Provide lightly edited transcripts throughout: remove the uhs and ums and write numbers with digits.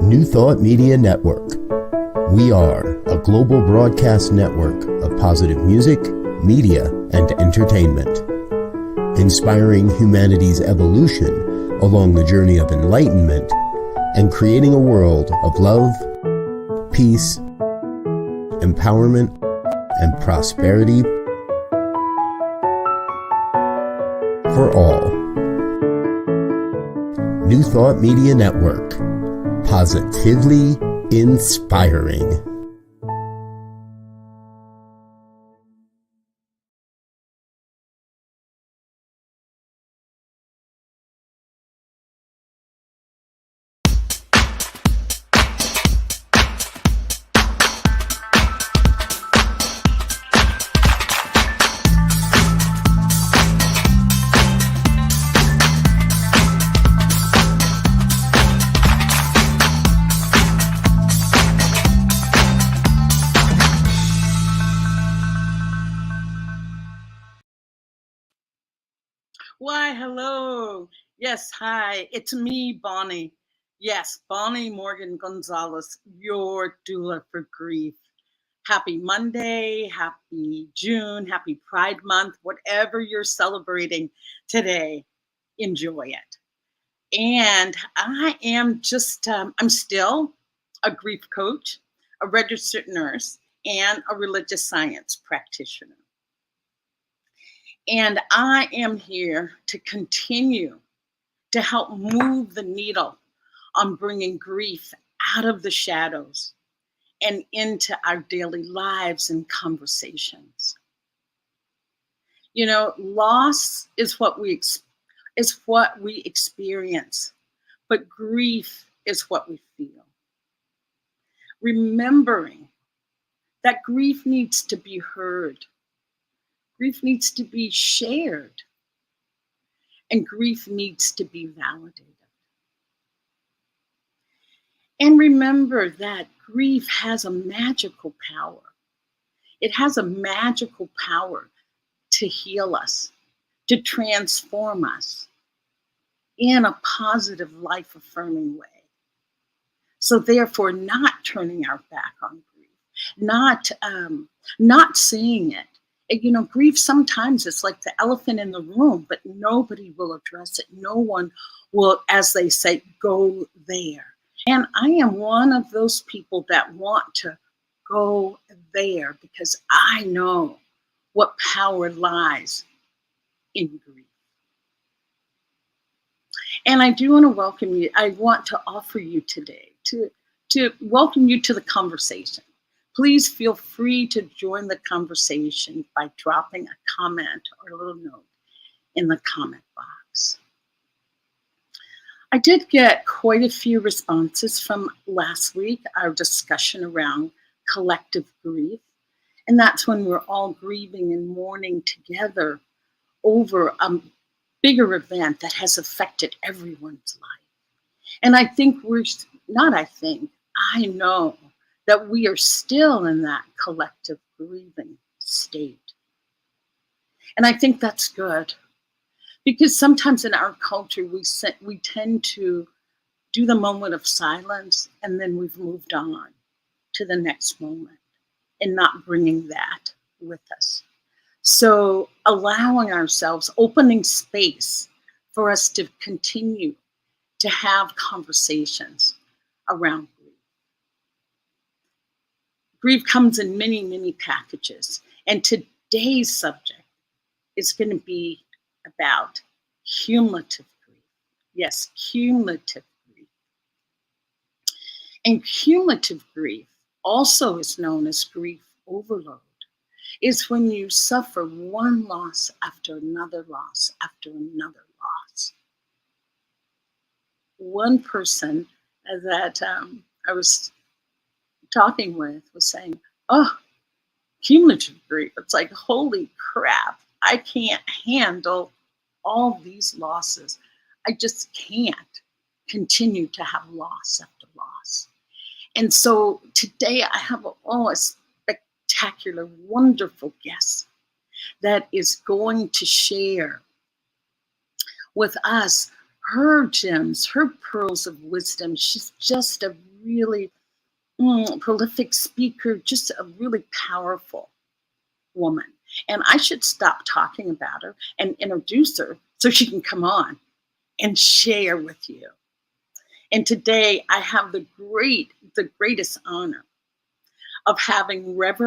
New Thought Media Network. We are a global broadcast network of positive music, media, and entertainment, inspiring humanity's evolution along the journey of enlightenment and creating a world of love, peace, empowerment, and prosperity for all. New Thought Media Network. Positively inspiring. Why, hello. Yes, hi. It's me, Bonnie. Yes, Bonnie Morgan Gonzalez, your doula for grief. Happy Monday, happy June, happy Pride Month, whatever you're celebrating today, enjoy it. And I am I'm still a grief coach, a registered nurse, and a religious science practitioner. And I am here to continue to help move the needle on bringing grief out of the shadows and into our daily lives and conversations. You know, loss is what we experience, but grief is what we feel. Remembering that grief needs to be heard. Grief needs to be shared, and grief needs to be validated. And remember that grief has a magical power. It has a magical power to heal us, to transform us in a positive, life-affirming way. So therefore, not turning our back on grief, not seeing it. You know, grief sometimes it's like the elephant in the room, but nobody will address it. No one will, as they say, go there. And I am one of those people that want to go there because I know what power lies in grief. And I do want to welcome you. I want to offer you today to welcome you to the conversation. Please feel free to join the conversation by dropping a comment or a little note in the comment box. I did get quite a few responses from last week, our discussion around collective grief. And that's when we're all grieving and mourning together over a bigger event that has affected everyone's life. And I know that we are still in that collective grieving state. And I think that's good, because sometimes in our culture, we tend to do the moment of silence and then we've moved on to the next moment and not bringing that with us. So allowing ourselves, opening space for us to continue to have conversations around grief. Grief comes in many, many packages. And today's subject is going to be about cumulative grief. Yes, cumulative grief. And cumulative grief also is known as grief overload. It's when you suffer one loss after another loss after another loss. One person that I was talking with was saying, oh, cumulative grief. It's like, holy crap, I can't handle all these losses. I just can't continue to have loss after loss. And so today I have a spectacular, wonderful guest that is going to share with us her gems, her pearls of wisdom. She's just a really prolific speaker, just a really powerful woman. And I should stop talking about her and introduce her so she can come on and share with you. And today I have the greatest honor of having Rev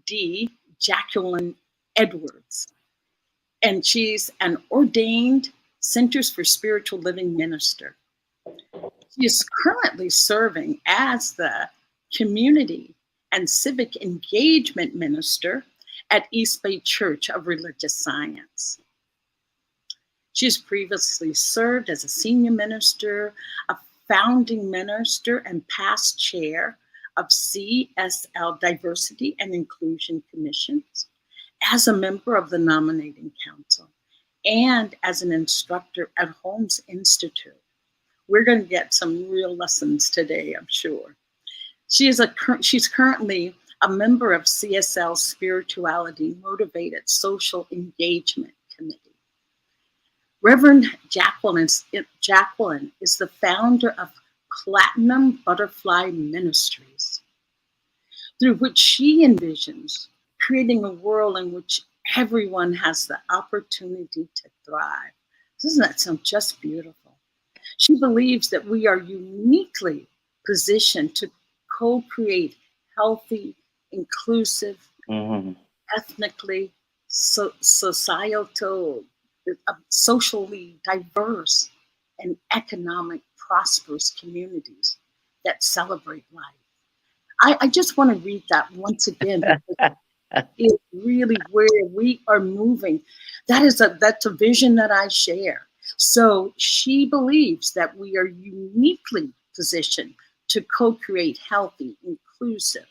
D, Jacqueline Edwards. And she's an ordained Centers for Spiritual Living minister. She is currently serving as the Community and Civic Engagement Minister at East Bay Church of Religious Science. She has previously served as a senior minister, a founding minister, and past chair of CSL Diversity and Inclusion Commissions, as a member of the Nominating Council, and as an instructor at Holmes Institute. We're going to get some real lessons today, I'm sure. She's currently a member of CSL Spirituality Motivated Social Engagement Committee. Reverend Jacqueline is the founder of Platinum Butterfly Ministries, through which she envisions creating a world in which everyone has the opportunity to thrive. Doesn't that sound just beautiful? She believes that we are uniquely positioned to co-create healthy, inclusive, ethnically, societal, socially diverse, and economic prosperous communities that celebrate life. I just want to read that once again, because it's really where we are moving. That's a vision that I share. So she believes that we are uniquely positioned to co-create healthy, inclusive,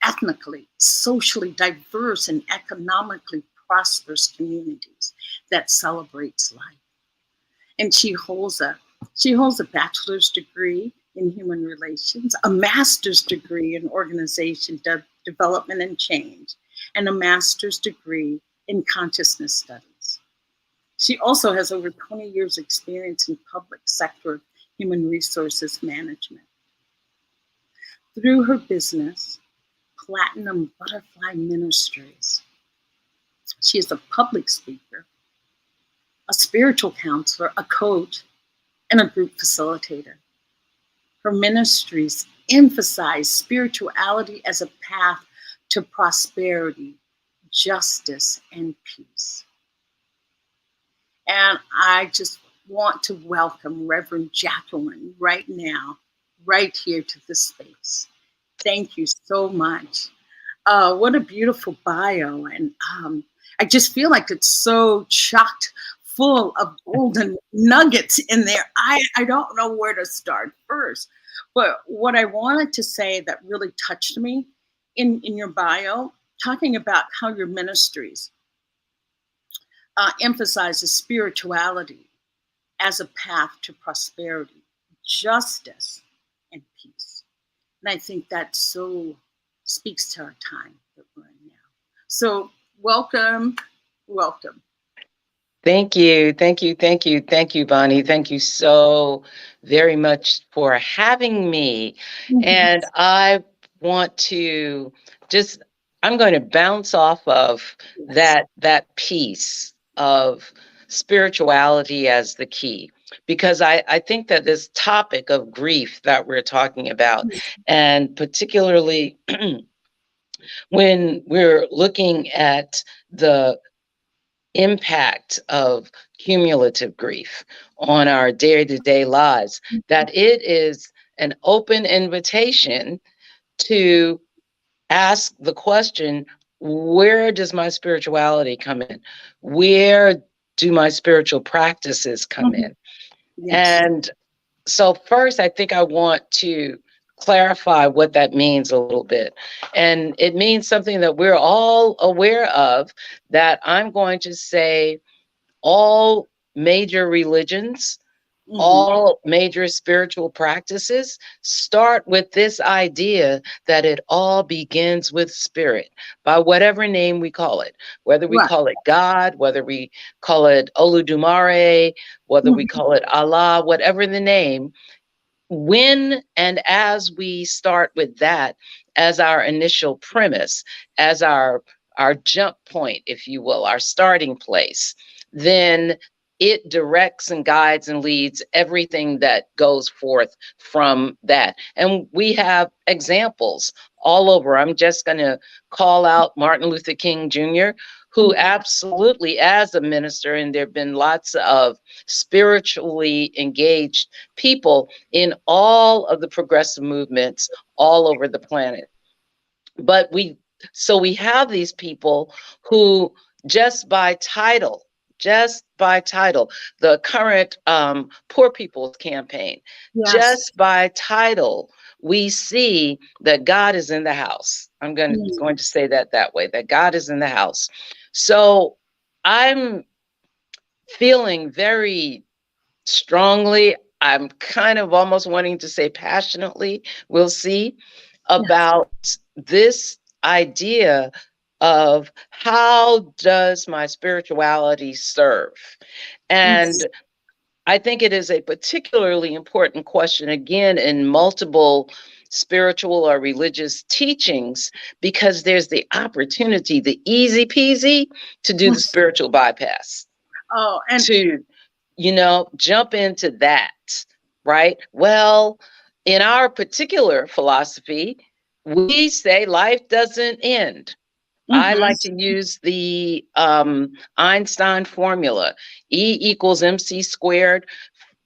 ethnically, socially diverse, and economically prosperous communities that celebrates life. And she holds a bachelor's degree in human relations, a master's degree in organization development and change, and a master's degree in consciousness studies. She also has over 20 years experience in public sector human resources management. Through her business, Platinum Butterfly Ministries, she is a public speaker, a spiritual counselor, a coach, and a group facilitator. Her ministries emphasize spirituality as a path to prosperity, justice, and peace. And I just want to welcome Reverend Jacqueline right now, right here to this space. Thank you so much. What a beautiful bio. And I just feel like it's so chocked full of golden nuggets in there. I don't know where to start first. But what I wanted to say that really touched me in your bio, talking about how your ministries emphasizes spirituality as a path to prosperity, justice, and peace. And I think that so speaks to our time that we're in now. So welcome. Thank you, Bonnie. Thank you so very much for having me. And I want to I'm going to bounce off of that piece of spirituality as the key, because I think that this topic of grief that we're talking about, and particularly when we're looking at the impact of cumulative grief on our day-to-day lives, that it is an open invitation to ask the question, where does my spirituality come in? Where do my spiritual practices come in? Yes. And so first, I think I want to clarify what that means a little bit. And it means something that we're all aware of, that I'm going to say all major religions, all major spiritual practices start with this idea that it all begins with spirit, by whatever name we call it, whether we call it God, whether we call it Oludumare, whether we call it Allah, whatever the name, when and as we start with that as our initial premise, as our jump point, if you will, our starting place, then it directs and guides and leads everything that goes forth from that. And we have examples all over. I'm just going to call out Martin Luther King Jr., who absolutely, as a minister, and there have been lots of spiritually engaged people in all of the progressive movements all over the planet. But we have these people who just by title, the current Poor People's Campaign, Yes. just by title, we see that God is in the house. I'm going to say that way, that God is in the house. So I'm feeling very strongly, I'm kind of almost wanting to say passionately, we'll see, about this idea of how does my spirituality serve? And I think it is a particularly important question, again, in multiple spiritual or religious teachings, because there's the opportunity, the easy peasy, to do the spiritual bypass. Oh, and to, jump into that, right? Well, in our particular philosophy, we say life doesn't end. I like to use the Einstein formula, E equals MC squared,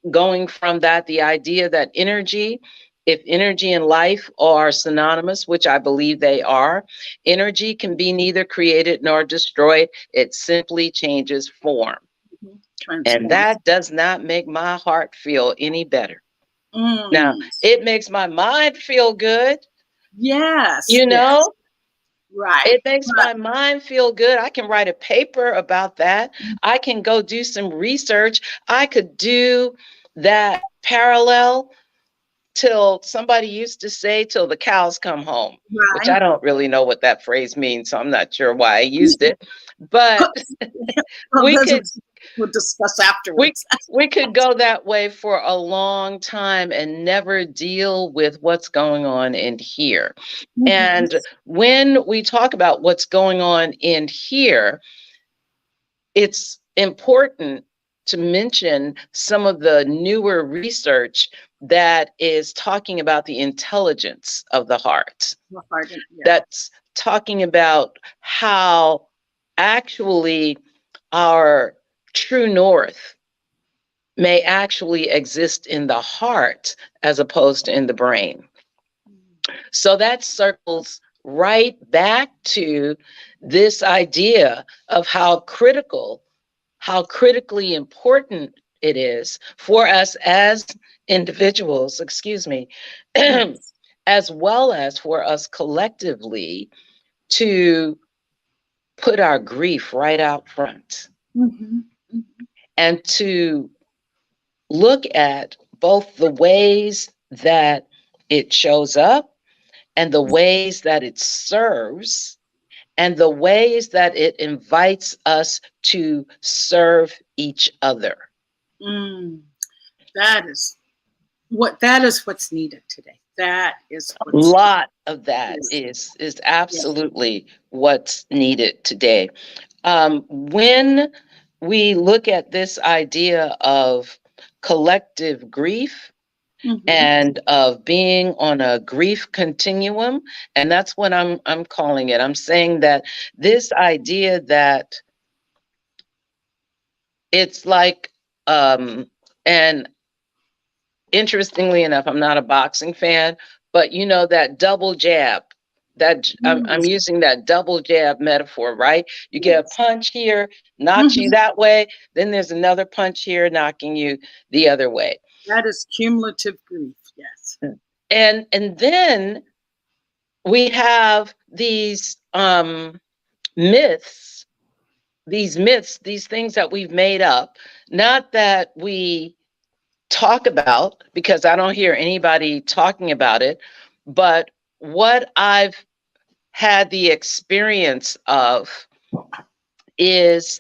going from that, the idea that if energy and life are synonymous, which I believe they are, energy can be neither created nor destroyed. It simply changes form. And that does not make my heart feel any better. Now, it makes my mind feel good. Yes. Right. It makes my mind feel good. I can write a paper about that. I can go do some research. I could do that parallel till somebody used to say, till the cows come home, which I don't really know what that phrase means. So I'm not sure why I used it, but we'll discuss afterwards. We could go that way for a long time and never deal with what's going on in here. And when we talk about what's going on in here, it's important to mention some of the newer research that is talking about the intelligence of the heart. That's talking about how actually our true north may actually exist in the heart as opposed to in the brain. So that circles right back to this idea of how critically important it is for us as individuals, as well as for us collectively to put our grief right out front. And to look at both the ways that it shows up and the ways that it serves and the ways that it invites us to serve each other. That is what's needed today. That is a lot of that is absolutely what's needed today. When we look at this idea of collective grief and of being on a grief continuum, and that's what I'm calling it. I'm saying that this idea that it's like, and interestingly enough, I'm not a boxing fan, but that double jab, that I'm using that double jab metaphor, right? You get a punch here, knocks you that way, then there's another punch here knocking you the other way. That is cumulative grief, yes. And then we have these myths, these things that we've made up, not that we talk about, because I don't hear anybody talking about it, but what I've had the experience of is,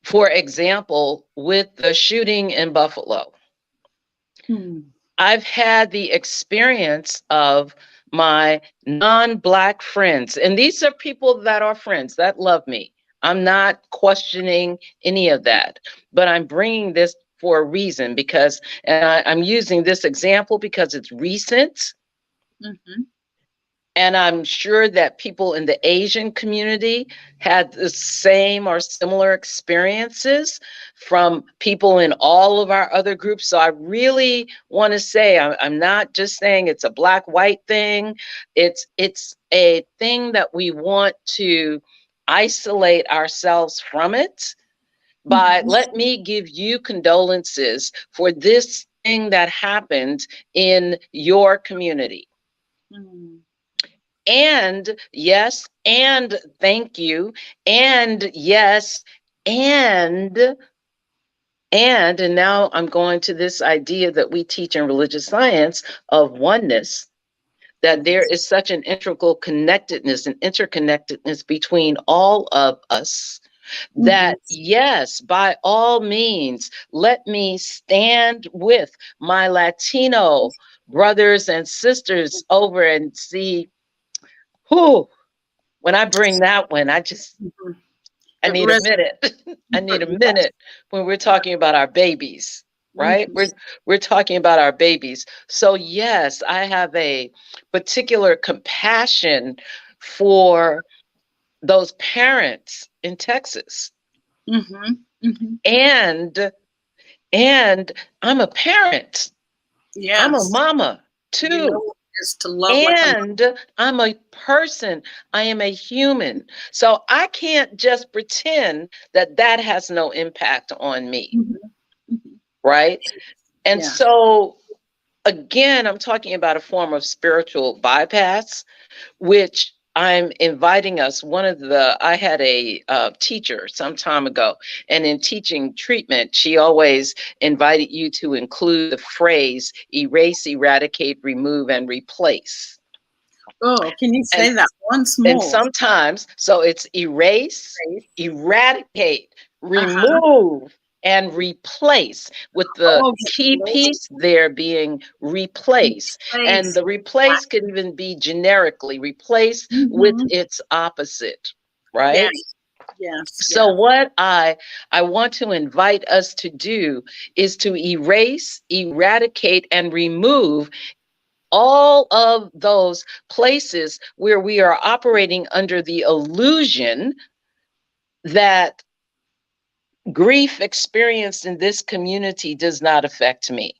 for example, with the shooting in Buffalo. I've had the experience of my non-Black friends, and these are people that are friends that love me. I'm not questioning any of that, but I'm bringing this for a reason because, and I'm using this example because it's recent. Mm-hmm. And I'm sure that people in the Asian community had the same or similar experiences from people in all of our other groups. So I really want to say, I'm not just saying it's a black-white thing. It's a thing that we want to isolate ourselves from it. But let me give you condolences for this thing that happened in your community. Mm-hmm. And yes, and thank you, and yes, and now I'm going to this idea that we teach in religious science of oneness, that there is such an integral connectedness and interconnectedness between all of us, that yes, by all means, let me stand with my Latino brothers and sisters over and see who. When I bring that one, I need a minute. I need a minute when we're talking about our babies, right? We're talking about our babies. So yes, I have a particular compassion for those parents in Texas. And I'm a parent. Yes. I'm a mama too. You know, is to love and like I'm a person. I am a human. So I can't just pretend that that has no impact on me. Right? And so, again, I'm talking about a form of spiritual bypass, which I'm inviting us. I had a teacher some time ago, and in teaching treatment, she always invited you to include the phrase erase, eradicate, remove, and replace. Oh, can you say that once more? And sometimes, so it's erase, eradicate, remove, and replace, with the key piece there being replace. And the replace can even be generically replace with its opposite, right? Yes. So what I want to invite us to do is to erase, eradicate, and remove all of those places where we are operating under the illusion that grief experienced in this community does not affect me.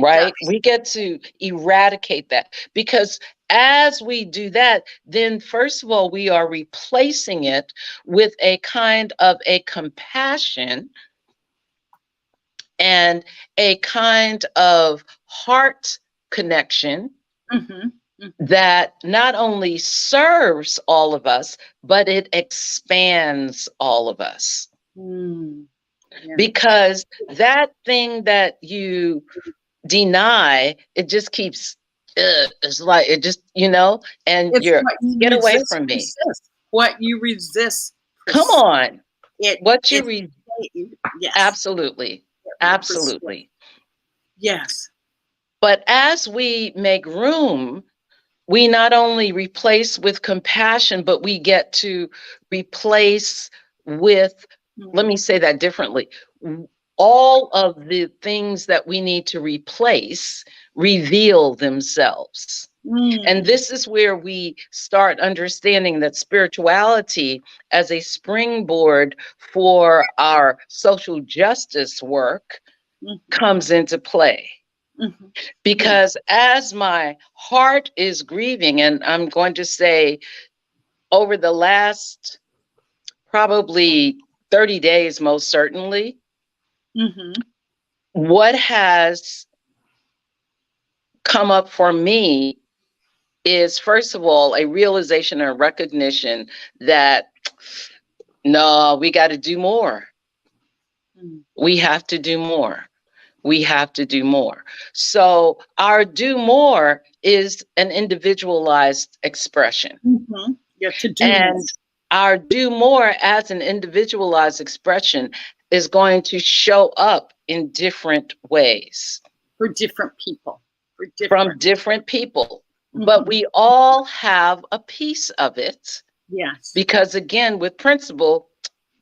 Right? We get to eradicate that, because as we do that, then first of all, we are replacing it with a kind of a compassion and a kind of heart connection that not only serves all of us, but it expands all of us. Because that thing that you deny, it just keeps, it's like, it just, and you get away from me. What you resist. Come on. What you resist. Yes. Absolutely. Absolutely. Yes. But as we make room, we not only replace with compassion, but we get to replace with, let me say that differently, all of the things that we need to replace reveal themselves. And this is where we start understanding that spirituality as a springboard for our social justice work comes into play. Because as my heart is grieving, and I'm going to say over the last probably 30 days, most certainly, what has come up for me is, first of all, a realization and recognition that, no, we got to do more. We have to do more. We have to do more. So our do more is an individualized expression. To do and our do more as an individualized expression is going to show up in different ways. For different people. From different people. But we all have a piece of it. Yes. Because again, with principle,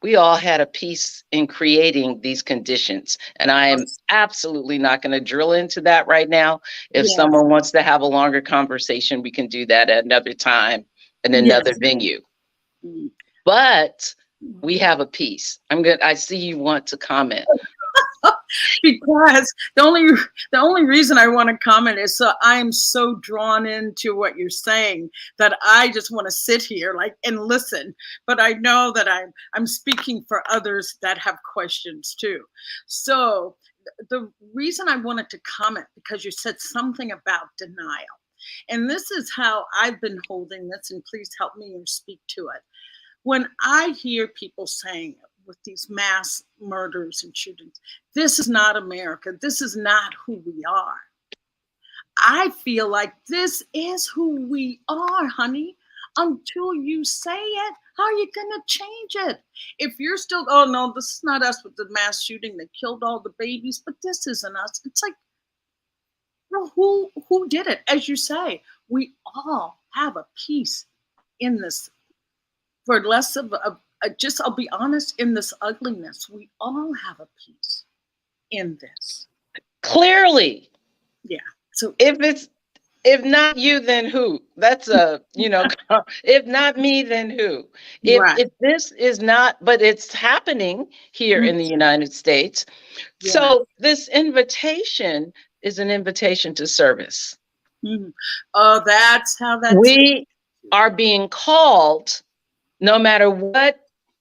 we all had a piece in creating these conditions. And I am absolutely not going to drill into that right now. If someone wants to have a longer conversation, we can do that at another time in another venue. But we have a piece. I see you want to comment. Because the only reason I want to comment is I'm so drawn into what you're saying that I just want to sit here and listen. But I know that I'm speaking for others that have questions too. So the reason I wanted to comment, because you said something about denial. And this is how I've been holding this, and please help me or speak to it. When I hear people saying with these mass murders and shootings, this is not America. This is not who we are. I feel like this is who we are, honey. Until you say it, how are you going to change it? If you're still, oh no, this is not us with the mass shooting that killed all the babies, but this isn't us. It's like, well, who did it? As you say, we all have a piece in this. For less of I'll be honest, in this ugliness, we all have a piece in this. Clearly. Yeah. So if not you, then who? That's if not me, then who? If this is not, but it's happening here in the United States. Yeah. So this invitation is an invitation to service. Oh, that's how we are being called, no matter what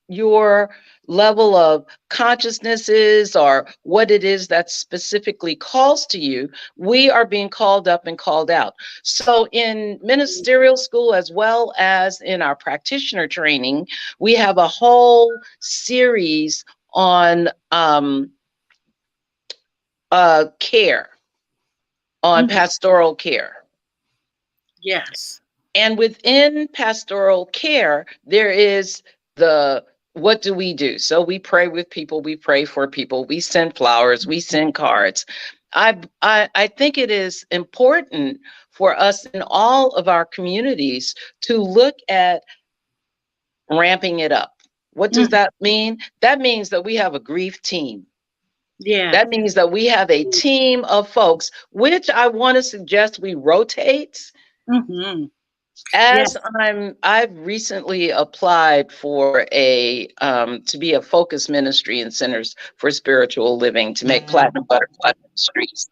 your level of consciousness is or what it is that specifically calls to you, we are being called up and called out. So in ministerial school, as well as in our practitioner training, we have a whole series on care, on pastoral care. Yes. And within pastoral care, there is what do we do? So we pray with people, we pray for people, we send flowers, we send cards. I think it is important for us in all of our communities to look at ramping it up. What does that mean? That means that we have a grief team. Yeah. That means that we have a team of folks, which I want to suggest we rotate. As I've recently applied for to be a focus ministry in Centers for Spiritual Living, to make Platinum Butterfly Ministries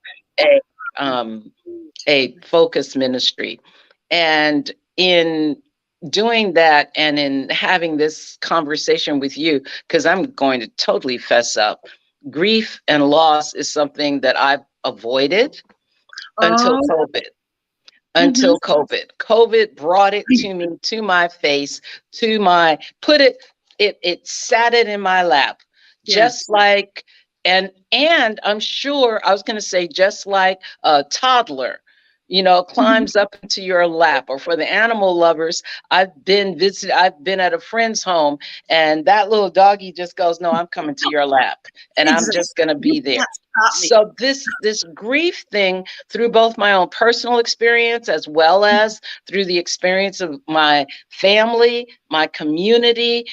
a focus ministry. And in doing that, and in having this conversation with you, because I'm going to totally fess up, grief and loss is something that I've avoided until COVID. Until COVID brought it to me, to my face, it sat it in my lap, just like, and I'm sure I was going to say, just like a toddler, climbs up into your lap. Or for the animal lovers, I've been at a friend's home, and that little doggy just goes, no, I'm coming to your lap, and I'm just going to be there. So this grief thing, through both my own personal experience as well as through the experience of my family, my community,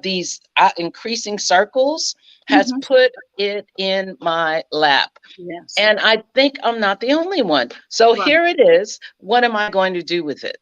these increasing circles, has put it in my lap. Yes. And I think I'm not the only one. So here it is. What am I going to do with it?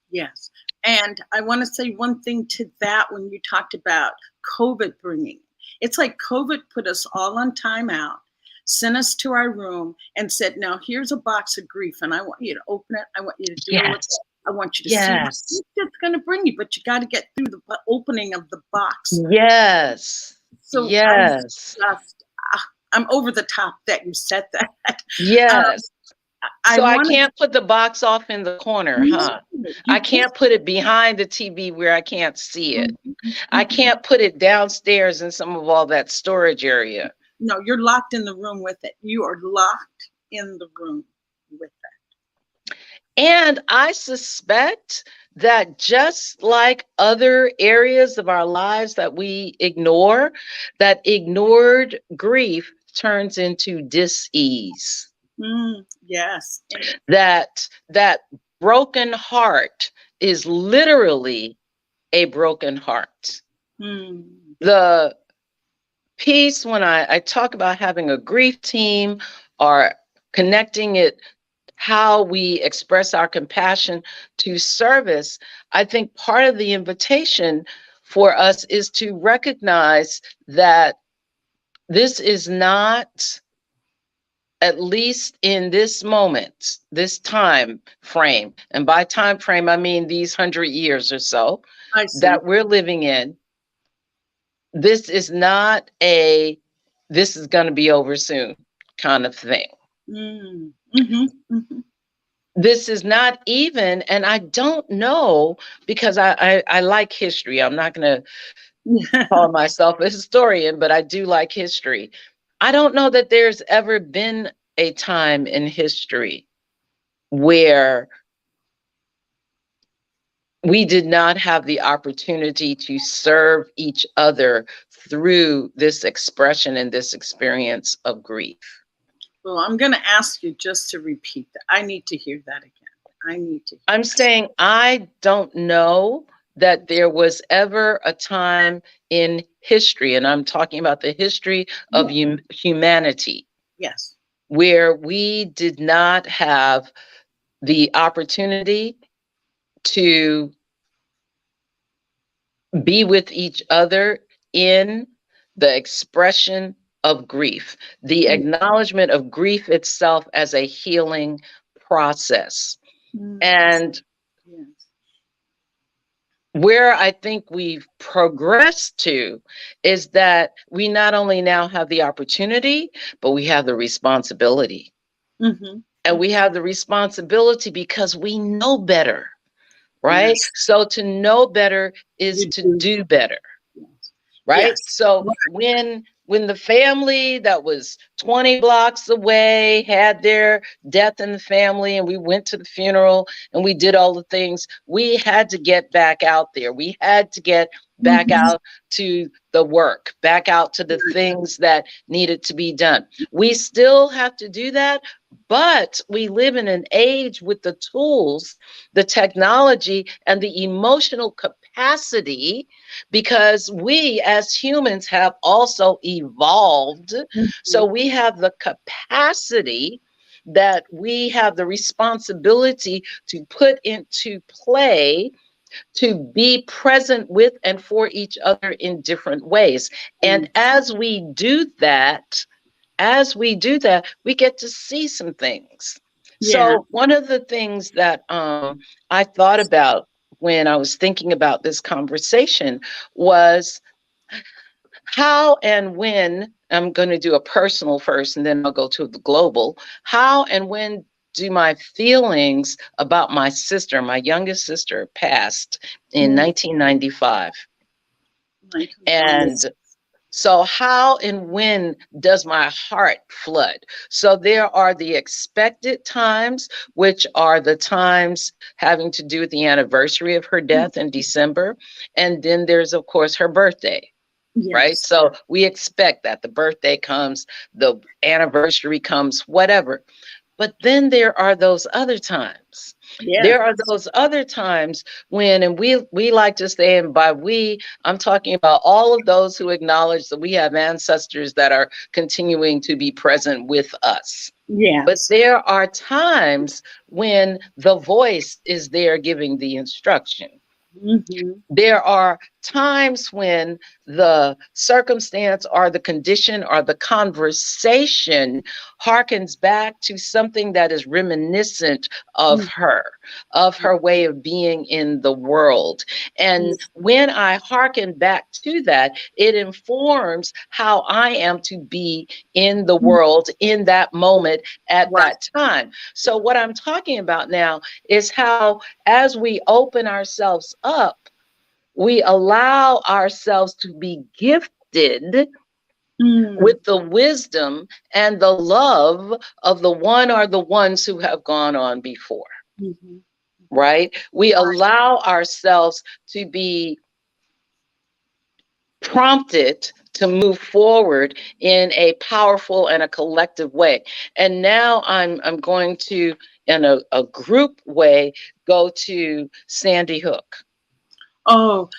Yes. And I want to say one thing to that when you talked about COVID bringing. It's like COVID put us all on timeout, sent us to our room and said, now here's a box of grief, and I want you to open it. I want you to deal with it. I want you to see what it's going to bring you, but you got to get through the opening of the box. Yes. So yes. I'm over the top that you said that. Yes. I can't put the box off in the corner, huh? I can't put it behind the TV where I can't see it. I can't put it downstairs in some of all that storage area. No, you're locked in the room with it. You are locked in the room with it. And I suspect that just like other areas of our lives that we ignore, that ignored grief turns into dis-ease. Yes. That broken heart is literally a broken heart. The piece when I talk about having a grief team or connecting it, how we express our compassion to service, I think part of the invitation for us is to recognize that this is not, at least in this moment, this time frame, and by time frame, I mean these 100 years or so that we're living in, this is not a, this is going to be over soon kind of thing. This is not even, and I don't know, because I like history. I'm not going to call myself a historian, but I do like history. I don't know that there's ever been a time in history where we did not have the opportunity to serve each other through this expression and this experience of grief. Well, I'm going to ask you just to repeat that. I need to hear that again. I'm saying I don't know that there was ever a time in history, and I'm talking about the history of humanity. Yes. Where we did not have the opportunity to be with each other in the expression of grief, the acknowledgement of grief itself as a healing process. And where I think we've progressed to is that we not only now have the opportunity, but we have the responsibility. And we have the responsibility because we know better, right? Yes. So to know better is to do better, right? Yes. So when the family that was 20 blocks away had their death in the family, and we went to the funeral and we did all the things, we had to get back out there. We had to get back out to the work, back out to the things that needed to be done. We still have to do that, but we live in an age with the tools, the technology, and the emotional capacity, because we as humans have also evolved. So we have the capacity that we have the responsibility to put into play to be present with and for each other in different ways. And as we do that, we get to see some things. So one of the things that I thought about when I was thinking about this conversation was how and when, I'm going to do a personal first and then I'll go to the global, how and when do my feelings about my sister, my youngest sister, passed in 1995. And so how and when does my heart flood? So there are the expected times, which are the times having to do with the anniversary of her death in December. And then there's, of course, her birthday. Yes. Right? So we expect that the birthday comes, the anniversary comes, whatever. But then there are those other times. Yes. There are those other times when, and we like to say, and by we, I'm talking about all of those who acknowledge that we have ancestors that are continuing to be present with us. Yes. But there are times when the voice is there giving the instruction. There are times when the circumstance or the condition or the conversation harkens back to something that is reminiscent of her way of being in the world. And when I harken back to that, it informs how I am to be in the world in that moment at that time. So what I'm talking about now is how, as we open ourselves up, we allow ourselves to be gifted with the wisdom and the love of the one or the ones who have gone on before. right? We allow ourselves to be prompted to move forward in a powerful and a collective way. And now I'm going to, in a group way, go to Sandy Hook. Oh,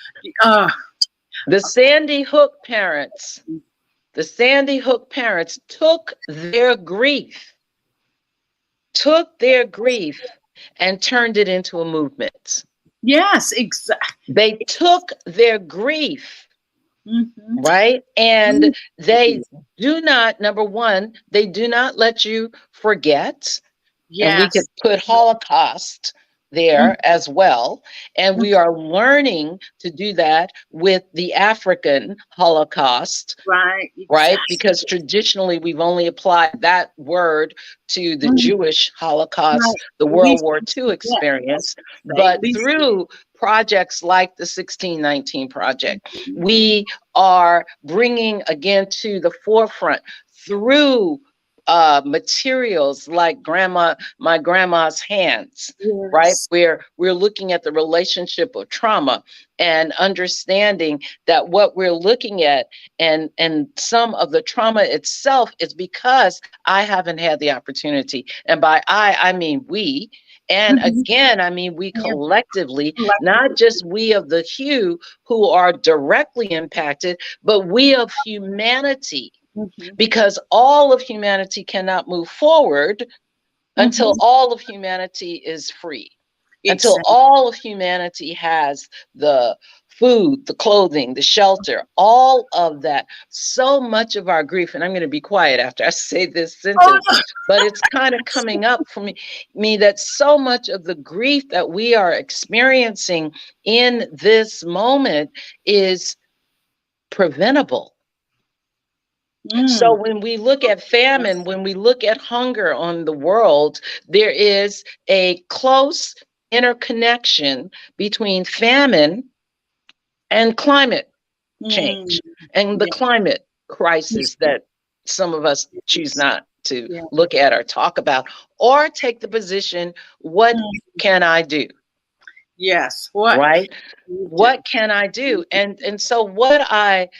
The Sandy Hook parents took their grief and turned it into a movement. yes, exactly. They took their grief, right? And they do not, number one, they do not let you forget. Yes. And we could put Holocaust there as well. And we are learning to do that with the African Holocaust. Right. Right? Exactly. Because traditionally we've only applied that word to the Jewish Holocaust, the World War II experience. But through projects like the 1619 Project, we are bringing again to the forefront through materials like my grandma's hands, right? Where we're looking at the relationship of trauma and understanding that what we're looking at and some of the trauma itself is because I haven't had the opportunity. And by I mean we. And again, I mean, we collectively, not just we of the few who are directly impacted, but we of humanity. Because all of humanity cannot move forward until all of humanity is free, until all of humanity has the food, the clothing, the shelter, all of that. So much of our grief, and I'm going to be quiet after I say this sentence, but it's kind of coming up for me that so much of the grief that we are experiencing in this moment is preventable. So when we look at famine, when we look at hunger on the world, there is a close interconnection between famine and climate change and the climate crisis that some of us choose not to look at or talk about, or take the position, what can I do? Yes. What can I do? And so what I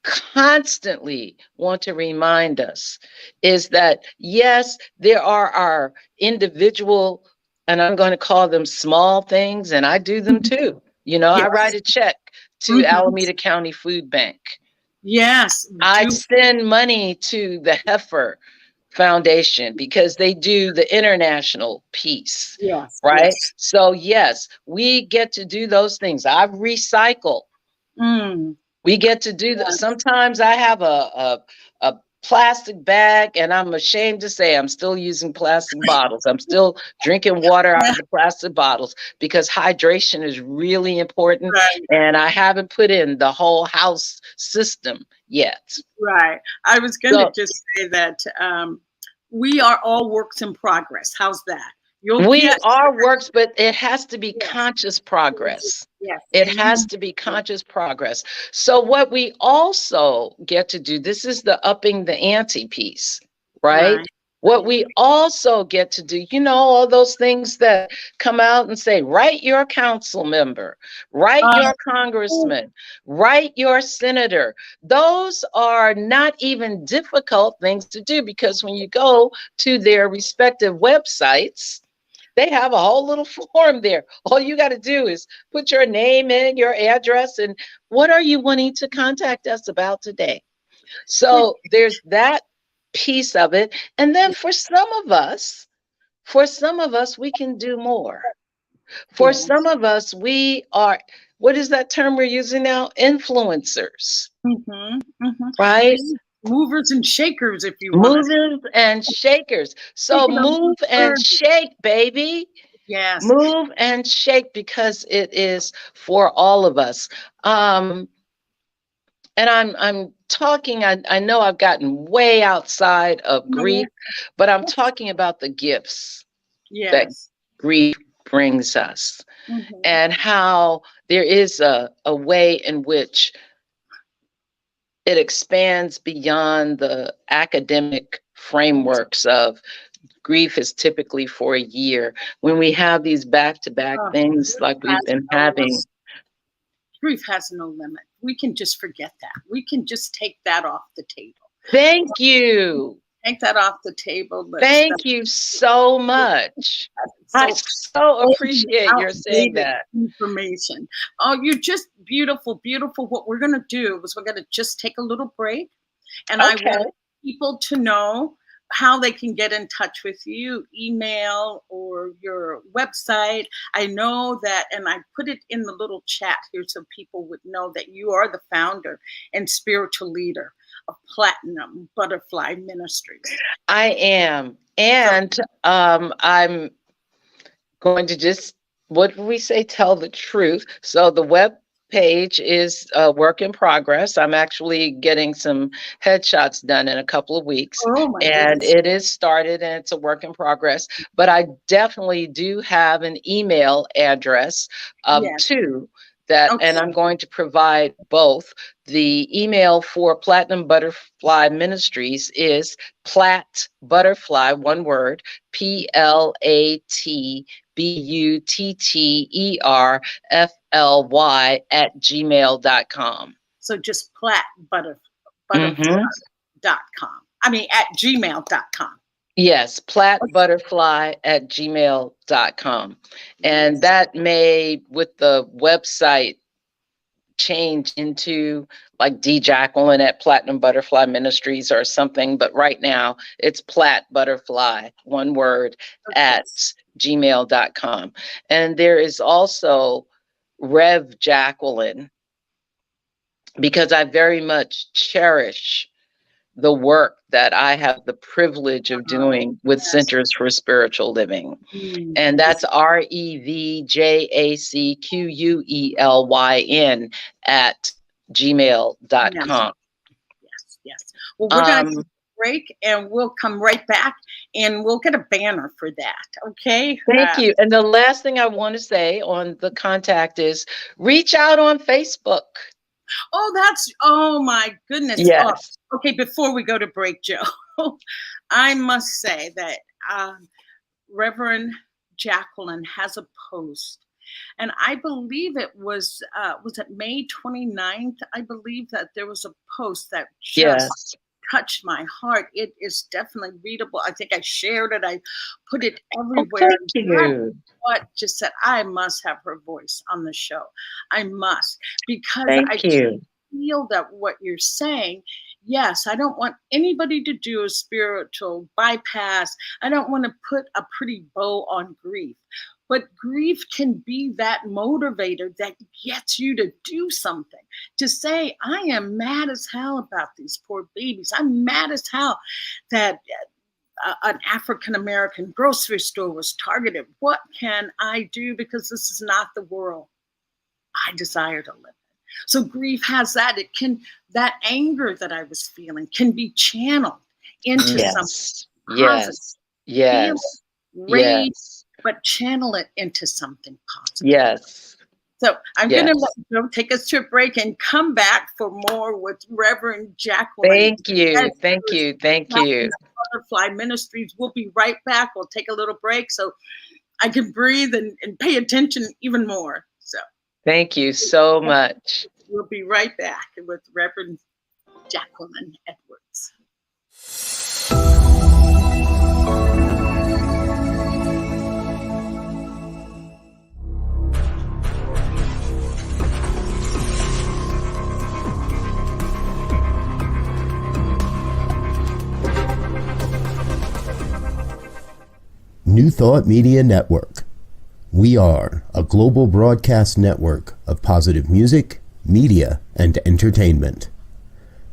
constantly want to remind us is that, yes, there are our individual, and I'm going to call them small things, and I do them too. You know, I write a check to Alameda County Food Bank. Yes. I send money to the Heifer Foundation because they do the international piece. Right? So yes, we get to do those things. I recycle. We get to do that. Sometimes I have a plastic bag, and I'm ashamed to say I'm still using plastic bottles. I'm still drinking water out of the plastic bottles because hydration is really important. And I haven't put in the whole house system yet. Right. I was going to just say that we are all works in progress. How's that? We are works, but it has to be conscious progress. It has to be conscious progress. So what we also get to do, this is the upping the ante piece, right? What we also get to do, you know, all those things that come out and say, write your council member, write your congressman, write your senator. Those are not even difficult things to do, because when you go to their respective websites, they have a whole little form there. All you got to do is put your name in, your address, and what are you wanting to contact us about today? So there's that piece of it. And then for some of us, we can do more. For some of us, we are, what is that term we're using now? Influencers, right? Movers and shakers, if you want. Movers and shakers. So move and shake, baby. Yes. Move and shake, because it is for all of us. And I'm talking, I know I've gotten way outside of grief, but I'm talking about the gifts that grief brings us, and how there is a way in which it expands beyond the academic frameworks of grief is typically for a year. When we have these back-to-back things like we've been having. Grief has no limit. We can just forget that. We can just take that off the table. Thank you. Take that off the table. Thank you so much. I so appreciate your saying that. Information. Oh, you're just beautiful, beautiful. What we're going to do is we're going to just take a little break. And I want people to know how they can get in touch with you, email or your website. I know that, and I put it in the little chat here so people would know that you are the founder and spiritual leader of Platinum Butterfly Ministries. I am. And I'm going to just, what do we say, tell the truth. So the web page is a work in progress. I'm actually getting some headshots done in a couple of weeks. And it is started and it's a work in progress. But I definitely do have an email address too. And I'm going to provide both. The email for Platinum Butterfly Ministries is Plat Butterfly, one word, PLATBUTTERFLY @gmail.com. So just Plat Butterfly.com. I mean, at gmail.com. Yes, platbutterfly @gmail.com. And that may, with the website, change into like D Jacqueline at Platinum Butterfly Ministries or something. But right now it's Plat Butterfly, one word, at gmail.com. And there is also Rev Jacqueline, because I very much cherish the work that I have the privilege of doing with Centers for Spiritual Living. And that's REVJACQUELYN at gmail.com. Yes. Well, we're going to take a break and we'll come right back and we'll get a banner for that. Okay. Thank you. And the last thing I want to say on the contact is reach out on Facebook. Oh my goodness. Yes. Okay, before we go to break, Joe, I must say that Reverend Jacqueline has a post, and I believe it was it May 29th? I believe that there was a post that just touched my heart. It is definitely readable. I think I shared it. I put it everywhere. Oh, thank you. What just said, I must have her voice on the show. I must, because I feel that what you're saying, yes, I don't want anybody to do a spiritual bypass. I don't want to put a pretty bow on grief. But grief can be that motivator that gets you to do something, to say, I am mad as hell about these poor babies. I'm mad as hell that an African-American grocery store was targeted. What can I do? Because this is not the world I desire to live in. So grief has that. It can, that anger that I was feeling can be channeled into something positive. Yes. Rage, but channel it into something positive. Yes. So I'm going to let Joe take us to a break and come back for more with Reverend Jacqueline. Thank you. Thank you. Butterfly Ministries. We'll be right back. We'll take a little break so I can breathe and pay attention even more. So thank you so much. We'll be right back with Reverend Jacqueline Edwards. New Thought Media Network. We are a global broadcast network of positive music, media, and entertainment,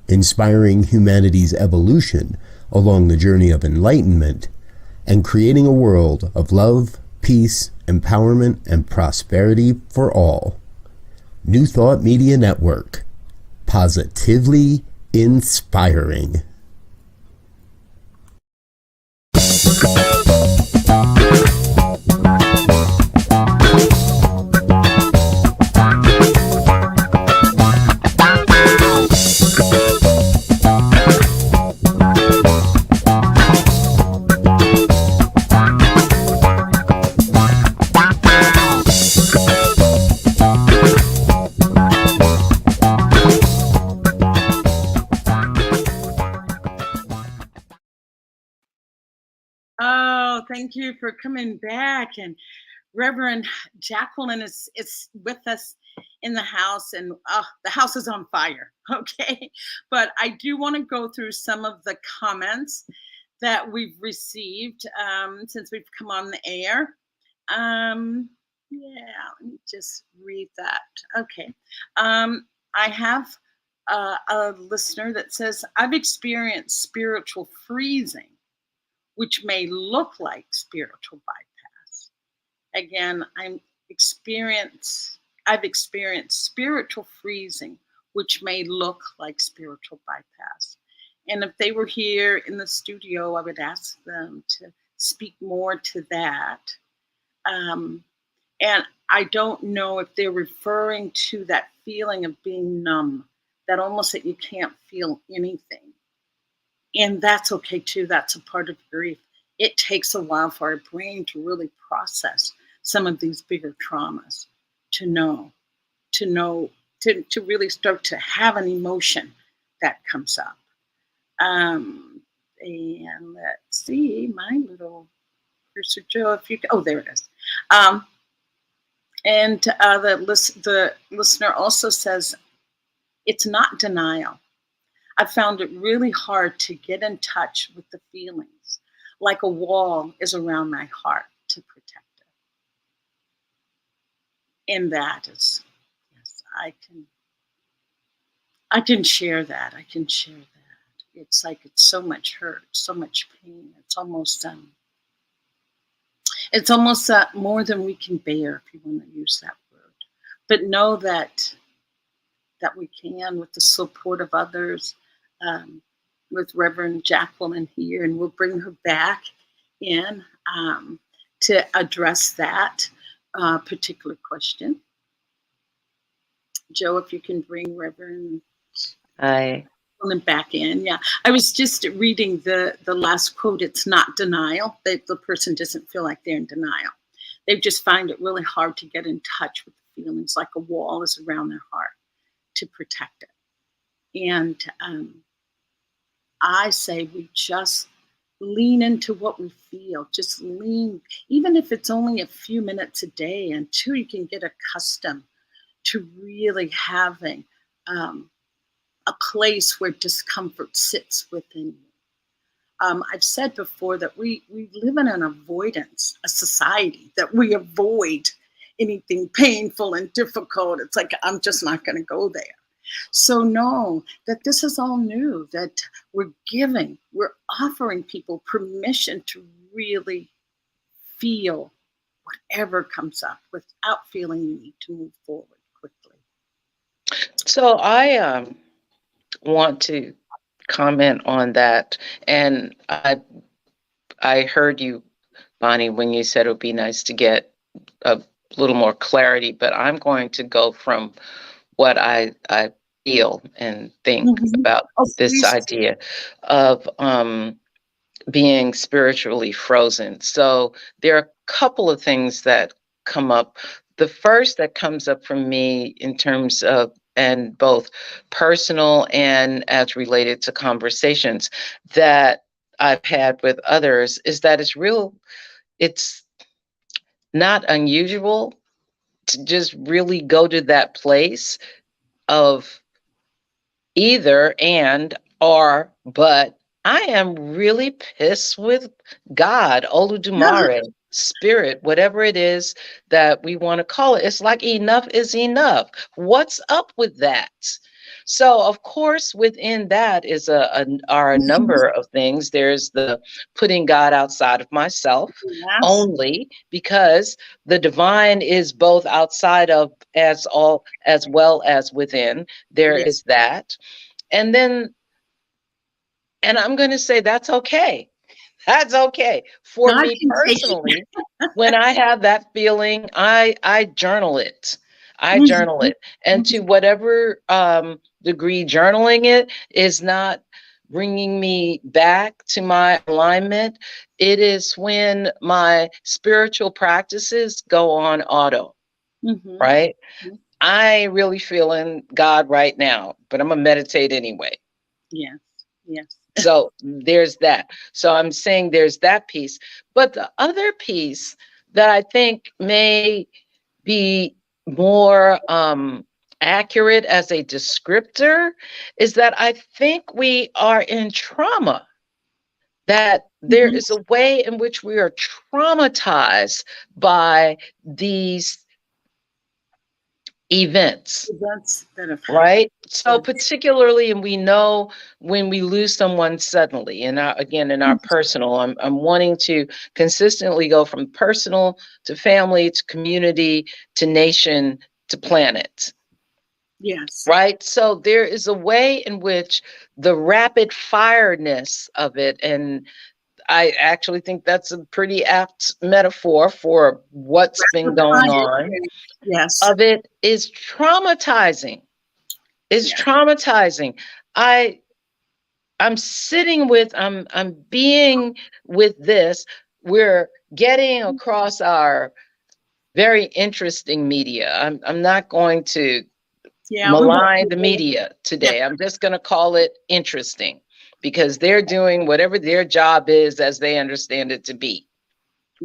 inspiring humanity's evolution along the journey of enlightenment and creating a world of love, peace, empowerment, and prosperity for all. New Thought Media Network. Positively inspiring. thank you for coming back. And Reverend Jacqueline is with us in the house, and the house is on fire, okay? But I do want to go through some of the comments that we've received since we've come on the air. Yeah, let me just read that. Okay. I have a listener that says, I've experienced spiritual freezing, which may look like spiritual bypass. Again, I've experienced spiritual freezing, which may look like spiritual bypass. And if they were here in the studio, I would ask them to speak more to that. And I don't know if they're referring to that feeling of being numb, that almost that you can't feel anything. And that's okay too. That's a part of grief. It takes a while for our brain to really process some of these bigger traumas, to really start to have an emotion that comes up. And let's see, my little cursor, Joe, if you, oh, there it is. And the listener also says, it's not denial. I found it really hard to get in touch with the feelings, like a wall is around my heart to protect it. And that is, yes, I can share that. I can share that. It's like it's so much hurt, so much pain. It's almost more than we can bear, if you want to use that word. But know that we can, with the support of others, with Reverend Jacqueline here, and we'll bring her back in to address that particular question. Joe, if you can bring Reverend back in. Yeah, I was just reading the last quote. It's not denial. The person doesn't feel like they're in denial. They just find it really hard to get in touch with the feelings, like a wall is around their heart to protect it. And I say we just lean into what we feel. Just lean, even if it's only a few minutes a day, until you can get accustomed to really having a place where discomfort sits within you. I've said before that we live in an avoidance, a society that we avoid anything painful and difficult. It's like, I'm just not going to go there. So know that this is all new, that we're offering people permission to really feel whatever comes up without feeling the need to move forward quickly. So I want to comment on that. And I heard you, Bonnie, when you said it would be nice to get a little more clarity, but I'm going to go from what I feel and think about this idea of being spiritually frozen. So there are a couple of things that come up. The first that comes up for me in terms of, and both personal and as related to conversations that I've had with others, is that it's not unusual to just really go to that place of either and or, but I am really pissed with God, Oludumare, spirit, whatever it is that we want to call it. It's like enough is enough. What's up with that? So, of course, within that are a number of things. There's the putting God outside of myself only, because the divine is both outside of as well as within. There is that. And then, and I'm going to say that's okay. That's okay. For me personally, when I have that feeling, I journal it. I journal it. And to whatever degree journaling it is not bringing me back to my alignment, it is when my spiritual practices go on auto, right? I ain't really feeling God right now, but I'm going to meditate anyway. Yes, yes. So there's that. So I'm saying there's that piece. But the other piece that I think may be more accurate as a descriptor is that I think we are in trauma, that there is a way in which we are traumatized by these events that have happened. Right. So particularly, and we know when we lose someone suddenly, and again, in our personal, I'm wanting to consistently go from personal to family to community to nation to planet. Yes. Right. So there is a way in which the rapid fireness of it, and I actually think that's a pretty apt metaphor for what's been going on. Yes. Of it is traumatizing. It's traumatizing. I'm sitting with, I'm being with this. We're getting across our very interesting media. I'm not going to malign the media today. I'm just going to call it interesting because they're doing whatever their job is as they understand it to be.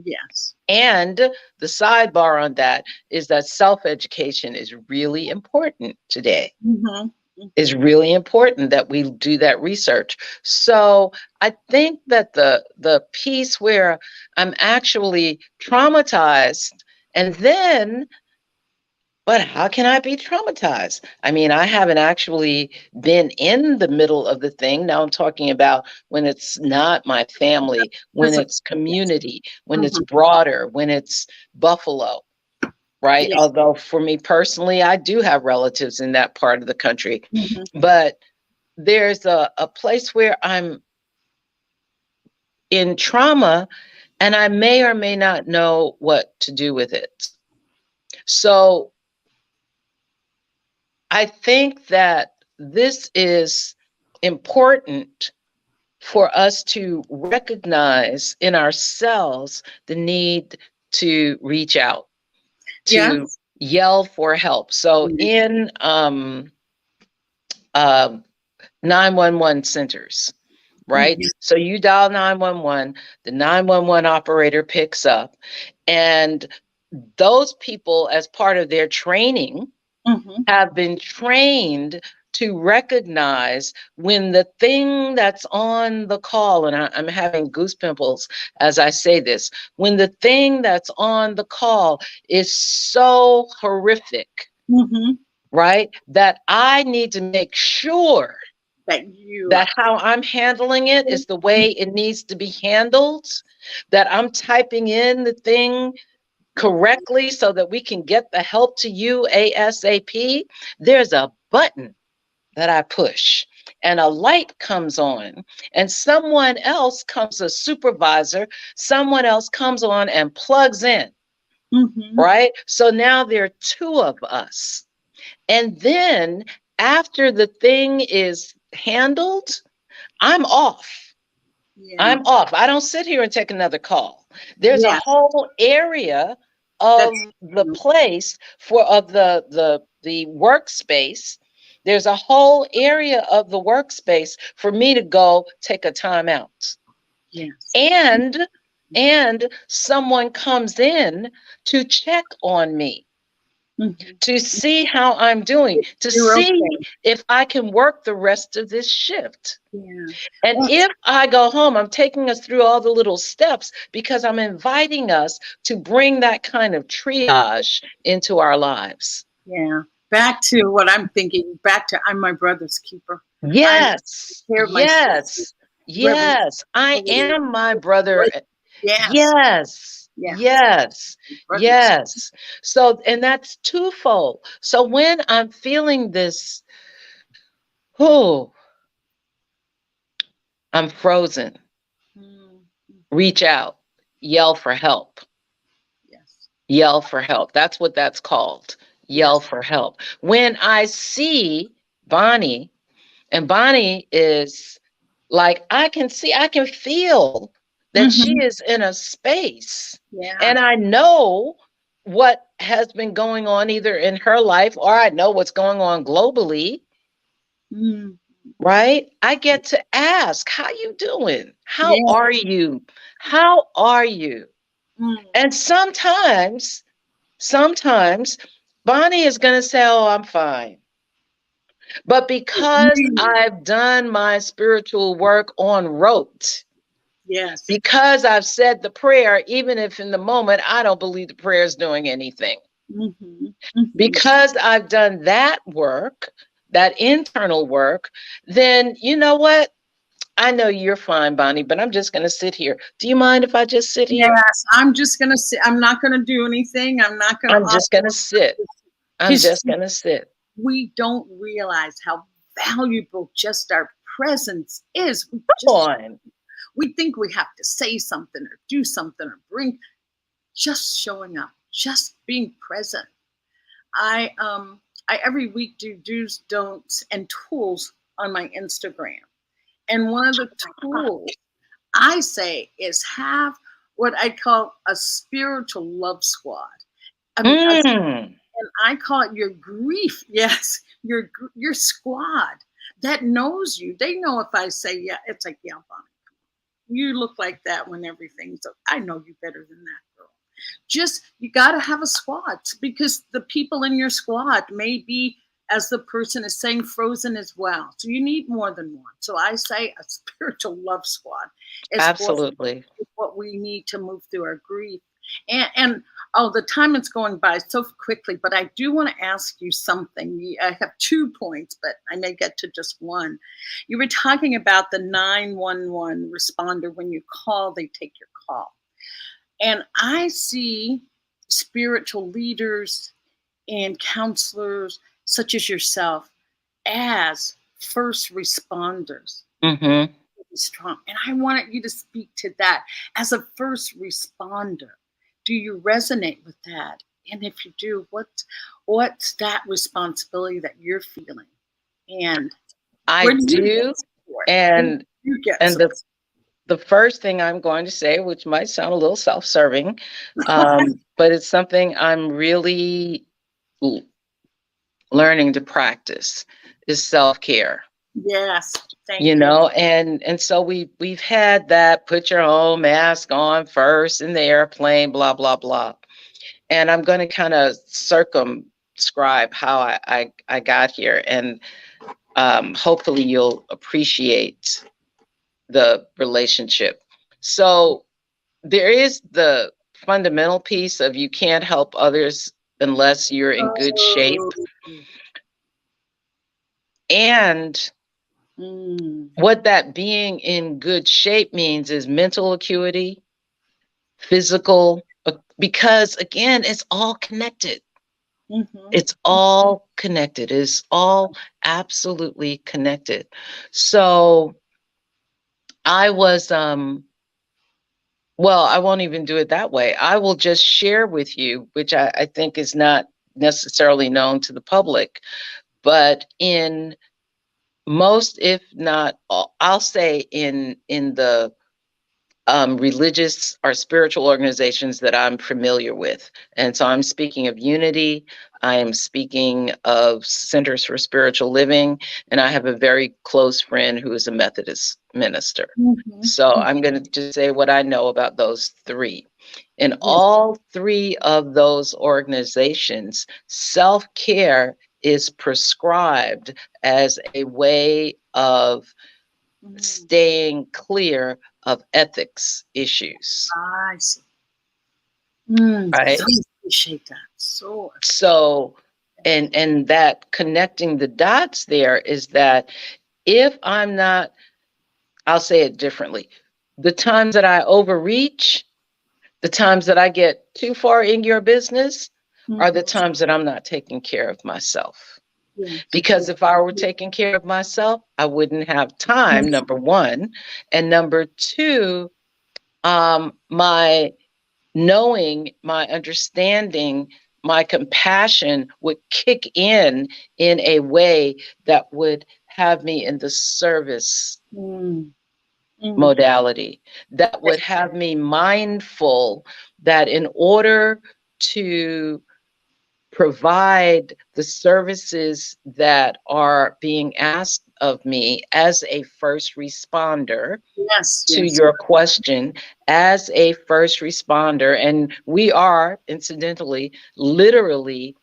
Yes. And the sidebar on that is that self-education is really important today. It's really important that we do that research. So I think that the piece where I'm actually traumatized, and then, but how can I be traumatized? I mean, I haven't actually been in the middle of the thing. Now I'm talking about when it's not my family, when it's community, when it's broader, when it's Buffalo, right? Yes. Although for me personally, I do have relatives in that part of the country, but there's a place where I'm in trauma and I may or may not know what to do with it. So I think that this is important for us to recognize in ourselves the need to reach out, to yell for help. So in 911 centers, right? So you dial 911, the 911 operator picks up, and those people, as part of their training, have been trained to recognize when the thing that's on the call, and I'm having goose pimples as I say this, when the thing that's on the call is so horrific, right, that I need to make sure that how I'm handling it is the way it needs to be handled, that I'm typing in the thing correctly so that we can get the help to you ASAP. There's a button that I push and a light comes on, and someone else comes, a supervisor, someone else comes on and plugs in, right? So now there are two of us. And then after the thing is handled, I'm off. I'm off. I don't sit here and take another call. There's a whole area of the place of the workspace. There's a whole area of the workspace for me to go take a time out. And someone comes in to check on me, to see how I'm doing, to see if I can work the rest of this shift. And if I go home, I'm taking us through all the little steps because I'm inviting us to bring that kind of triage into our lives. Back to what I'm thinking, back to I'm my brother's keeper. Yes. Yes. I am my brother. Yes. So, and that's twofold. So when I'm feeling this, I'm frozen. Reach out, yell for help. Yell for help. That's what that's called. Yell for help. When I see Bonnie, and Bonnie is like, I can feel that she is in a space. And I know what has been going on either in her life, or I know what's going on globally. right? I get to ask, how you doing? How Yeah. are you? How are you? Mm. And sometimes Bonnie is going to say, oh, I'm fine. But because I've done my spiritual work on rote, Yes. because I've said the prayer, even if in the moment I don't believe the prayer is doing anything, because I've done that work, that internal work, then you know what? I know you're fine, Bonnie, but I'm just going to sit here. Do you mind if I just sit here? Yes, I'm just going to sit. I'm not going to do anything. I'm not going to. I'm just going to sit. I'm just going to sit. We don't realize how valuable just our presence is. We think we have to say something or do something or bring, just showing up, just being present. I every week do do's, don'ts, and tools on my Instagram. And one of the tools I say is have what I call a spiritual love squad. I mean, and I call it your grief. Yes, your squad that knows you. They know if I say, yeah, it's like, yeah, Bonnie, you look like that when everything's, I know you better than that, girl. Just, you got to have a squad, because the people in your squad may be, as the person is saying, frozen as well. So you need more than one. So I say a spiritual love squad is absolutely what we need to move through our grief. And oh, the time is going by so quickly, but I do want to ask you something. I have 2 points, but I may get to just one. You were talking about the 911 responder. When you call, they take your call. And I see spiritual leaders and counselors such as yourself as first responders. Strong. And I wanted you to speak to that as a first responder. Do you resonate with that? And if you do, what's that responsibility that you're feeling? And I do. And the first thing I'm going to say, which might sound a little self-serving, but it's something I'm really learning to practice, is self-care. Yes. You know, and so we've had that, put your own mask on first in the airplane, blah, blah, blah. And I'm going to kind of circumscribe how I got here, and hopefully you'll appreciate the relationship. So there is the fundamental piece of you can't help others unless you're in good shape. And what that being in good shape means is mental acuity, physical, because again, it's all connected. It's all connected. It's all absolutely connected. So I was, well, I won't even do it that way. I will just share with you, which I think is not necessarily known to the public, but in most, if not all, I'll say in the religious or spiritual organizations that I'm familiar with. And so I'm speaking of Unity, I am speaking of Centers for Spiritual Living, and I have a very close friend who is a Methodist minister. So I'm going to just say what I know about those three. In all three of those organizations, self-care is prescribed as a way of staying clear of ethics issues. I see. Right. I appreciate that. So, and that connecting the dots there is that if I'm not, I'll say it differently. The times that I overreach, the times that I get too far in your business are the times that I'm not taking care of myself. Because if I were taking care of myself, I wouldn't have time, number one. And number two, my knowing, my understanding, my compassion would kick in a way that would have me in the service modality, that would have me mindful that in order to provide the services that are being asked of me as a first responder. Yes, to yes. your question, as a first responder, and we are, incidentally, literally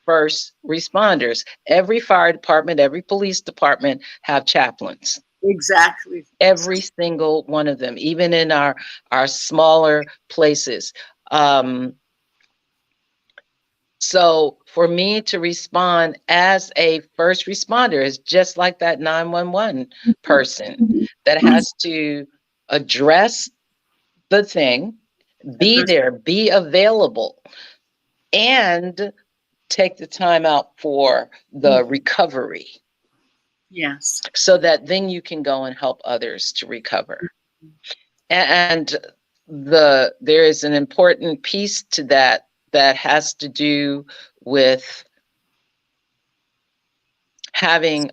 first responders. Every fire department, every police department have chaplains. Exactly. Every single one of them, even in our smaller places. So for me to respond as a first responder is just like that 911 person that has to address the thing, be there, be available, and take the time out for the recovery. Yes. So that then you can go and help others to recover. And there is an important piece to that has to do with having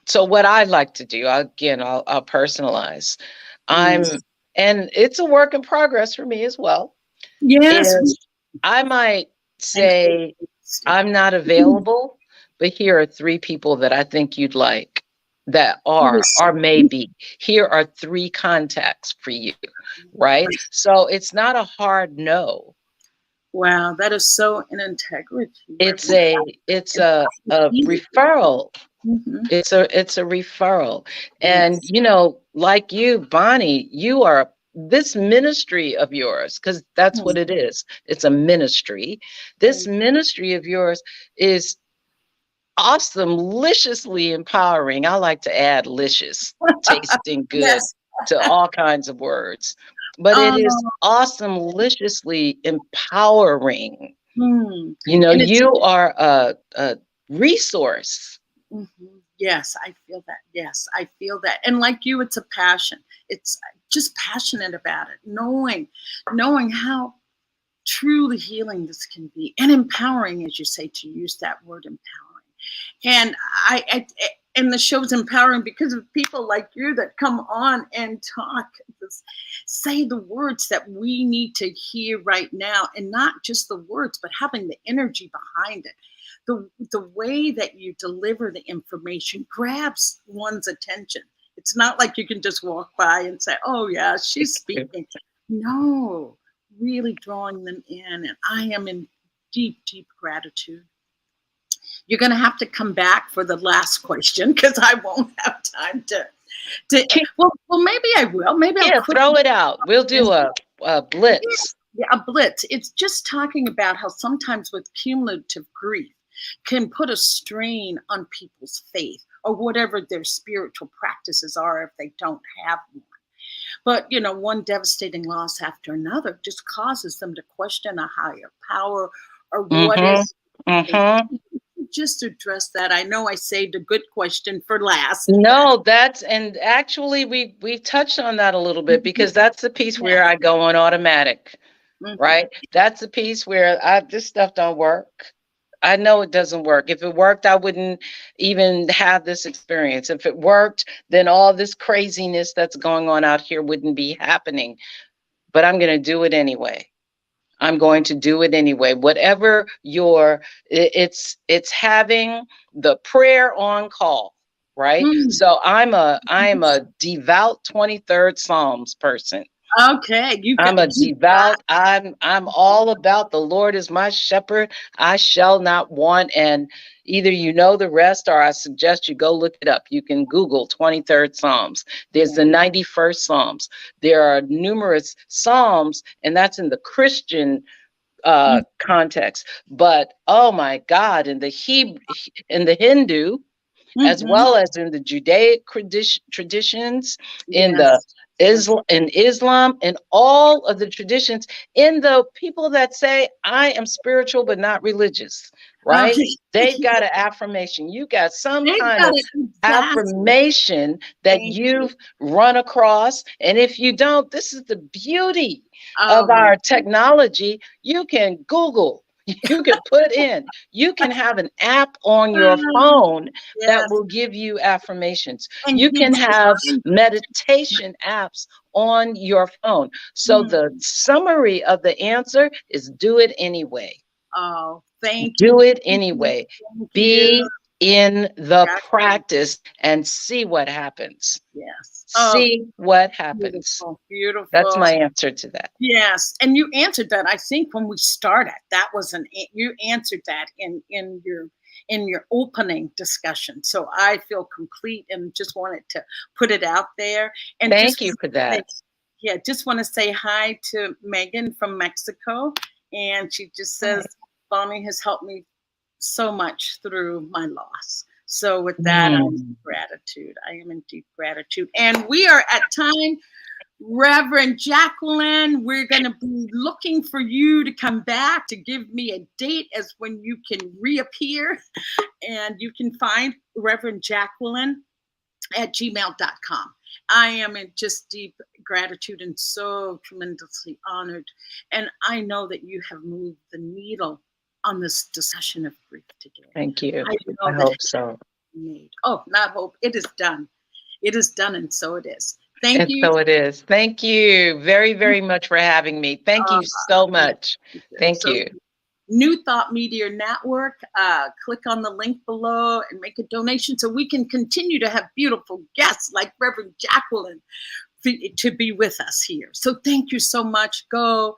so what I like to do, I'll personalize. And it's a work in progress for me as well. Yes. I might say, I'm not available, but here are 3 people that I think you'd like that are, or maybe here are 3 contacts for you, right? So it's not a hard no. Wow, that is so in integrity. It's a referral. It's a referral. And you know, like you, Bonnie, you are this ministry of yours, because that's what it is. It's a ministry. This ministry of yours is awesome, deliciously empowering. I like to add licious, tasting good to all kinds of words. But it is awesome, deliciously empowering. You know, you are a resource. Yes, I feel that. Yes, I feel that. And like you, it's a passion. It's just passionate about it, knowing how truly healing this can be, and empowering, as you say, to use that word empowering. And and the show's empowering because of people like you that come on and talk, say the words that we need to hear right now, and not just the words, but having the energy behind it. The way that you deliver the information grabs one's attention. It's not like you can just walk by and say, oh yeah, she's speaking. No, really drawing them in. And I am in deep, deep gratitude. You're going to have to come back for the last question, because I won't have time to well, maybe I will. Maybe I'll throw it out. We'll do a blitz. Yeah, a blitz. It's just talking about how sometimes with cumulative grief can put a strain on people's faith, or whatever their spiritual practices are if they don't have one. But, you know, one devastating loss after another just causes them to question a higher power, or what is. Just address that. I know I saved a good question for last. No, and actually we touched on that a little bit, because that's the piece where I go on automatic, right? That's the piece where this stuff don't work. I know it doesn't work. If it worked, I wouldn't even have this experience. If it worked, then all this craziness that's going on out here wouldn't be happening. But I'm going to do it anyway. I'm going to do it anyway. Whatever it's having the prayer on call, right? So I am a devout 23rd Psalms person. Okay, I'm a devout. I'm all about the Lord is my shepherd. I shall not want. And either you know the rest, or I suggest you go look it up. You can Google 23rd Psalms. There's the 91st Psalms. There are numerous Psalms, and that's in the Christian context. But oh my God, in the Hindu, as well as in the Judaic traditions, in Islam, and all of the traditions, in the people that say, I am spiritual but not religious, right? They've got an affirmation. You got some kind of affirmation that you've run across. And if you don't, this is the beauty of our technology. You can Google. You can put in, you can have an app on your phone that will give you affirmations. You can have meditation apps on your phone. So the summary of the answer is do it anyway. Oh, thank you. Do it anyway. Thank Be you. in the Jacqueline. practice and see what happens. Yes. See what happens. Beautiful. Beautiful. That's my answer to that. Yes, and you answered that. I think when we started, that was you answered that in your opening discussion. So I feel complete and just wanted to put it out there. And thank you for that. Yeah, just want to say hi to Megan from Mexico, and she just says Bonnie has helped me so much through my loss. So with that, I'm in gratitude. I am in deep gratitude. And we are at time. Reverend Jacqueline, we're going to be looking for you to come back to give me a date as when you can reappear. And you can find Reverend Jacqueline at gmail.com. I am in just deep gratitude and so tremendously honored. And I know that you have moved the needle on this discussion of grief today. Thank you. I hope so. Oh, not hope. It is done. It is done, and so it is. Thank you. So it is. Thank you very, very much for having me. Thank you so much. Thank you. New Thought Media Network. Click on the link below and make a donation so we can continue to have beautiful guests like Reverend Jacqueline to be with us here. So thank you so much. Go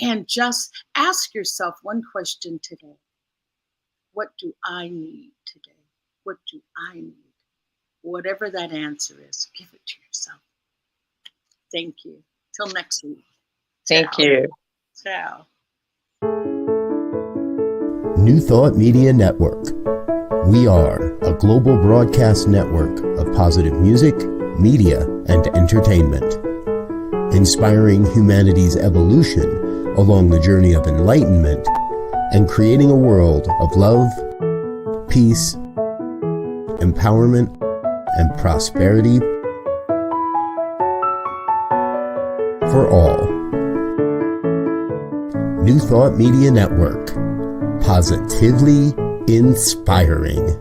and just ask yourself one question today. What do I need today? What do I need? Whatever that answer is, give it to yourself. Thank you. Till next week. Thank you. Ciao. New Thought Media Network. We are a global broadcast network of positive music, media, and entertainment, inspiring humanity's evolution along the journey of enlightenment and creating a world of love, peace, empowerment, and prosperity for all. New Thought Media Network. Positively inspiring.